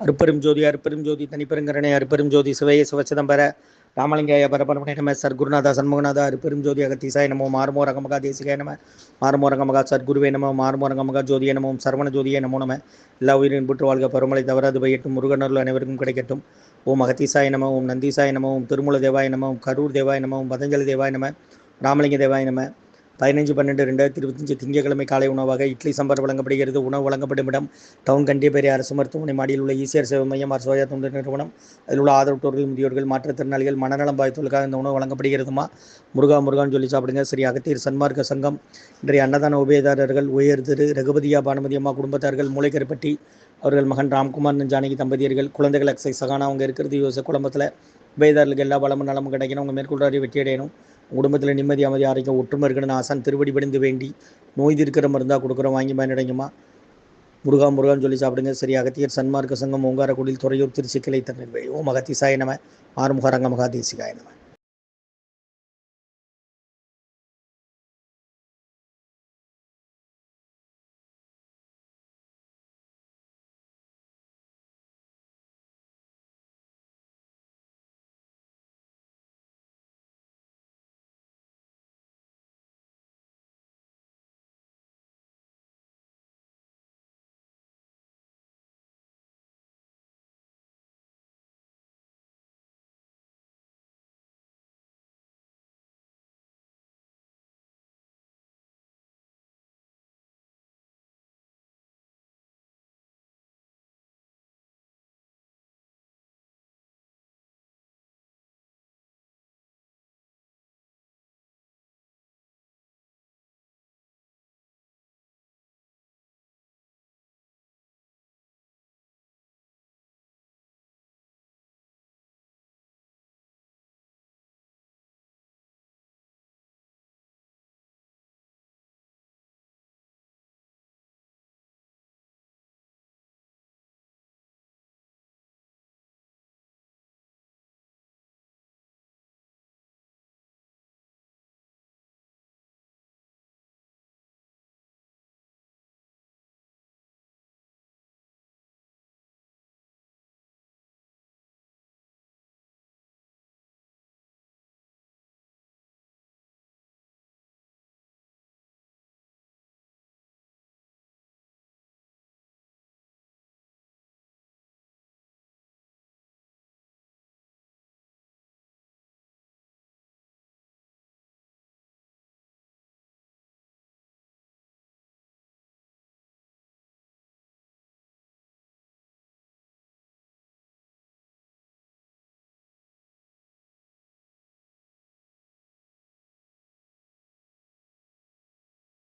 அருப்பெரும் ஜோதி அருப்பெரும் ஜோதி தனிப்பெருங்கரணை அருப்பெரும் ஜோதி சிவைய சிவச்சிதம்பர ராமலிங்காய பரபரமணே நம சர்க்குருநாதா சண்முகநாதா அருப்பெரும் ஜோதி அகத்தீசாய நமோ மாறுமோரங்கமகா தேசிகாய நம மாறுமோரங்கமகா சர்க்குருவே நமோ மாறுமோரங்கமகா ஜோதிய நமோ சரவண ஜோதியே நமோ நம. எல்லா உயிரின் புற்று வாழ்க பருமலை தவறாது பையட்டும் முருகனருள் அனைவருக்கும் கிடைக்கட்டும். ஓம் அகத்தீசாய நம ஓம் நந்தீசாய நம ஓம் திருமூல தேவாய நம ஓம் கரூர் தேவாய நம ஓம் பதஞ்சலி தேவாய நம ராமலிங்க தேவாய நம. 15/12/2025 திங்கட்கிழமை காலை உணவாக இட்லி சாம்பார் வழங்கப்படுகிறது. உணவு வழங்கப்படும் இடம் டவுன் கண்டியப்பேரி அரசு மருத்துவமனை மாடியில் உள்ள ஈசிஆர் சேவை மையம் சோயா தொண்டு நிறுவனம். அதில் உள்ள ஆதரவற்றோர்கள் முதியோர்கள் மாற்றுத்திறனாளிகள் மனநலம் பாதித்தவர்களுக்காக இந்த உணவு வழங்கப்படுகிறதுமா. முருகான்னு சொல்லி சாப்பிடுங்க. ஸ்ரீ அகத்தியர் சன்மார்க்க சங்கம் இன்றைய அன்னதான உபயதாரர்கள் உயர் திரு ரகுபதியா பானுமதி அம்மா குடும்பத்தார்கள் மூளைக்கருப்பட்டி அவர்கள் மகன் ராம்குமார் ஜானகி தம்பதியர்கள் குழந்தைகள் அக்ஸை சகானா அவங்க இருக்கிறது யோச குடும்பத்தில் உபயதாரர்களுக்கு எல்லா பலமும் நலமும் கிடைக்கணும். அவங்க மேற்கொள்றாரு வெற்றி அடையணும். குடும்பத்தில் நிம்மதி அமைதி ஆரோக்கியம் ஒற்றுமை இருக்கணும்னு ஆசான் திருவடி பணிந்து வேண்டி நோய் தீர்க்கிற மருந்தாக கொடுக்குறோம் வாங்கி பயனடைங்கம்மா. முருகான்னு சொல்லி சாப்பிடுங்க. சரி அகத்தியர் சன்மார்க்க சங்கம் ஓங்காரக்குடியில் துறையூர் திருச்சி கிளை தன்னில் ஓம் அகத்திசாய நம ஆறுமுக ரங்கமகா தேசிகாய நம.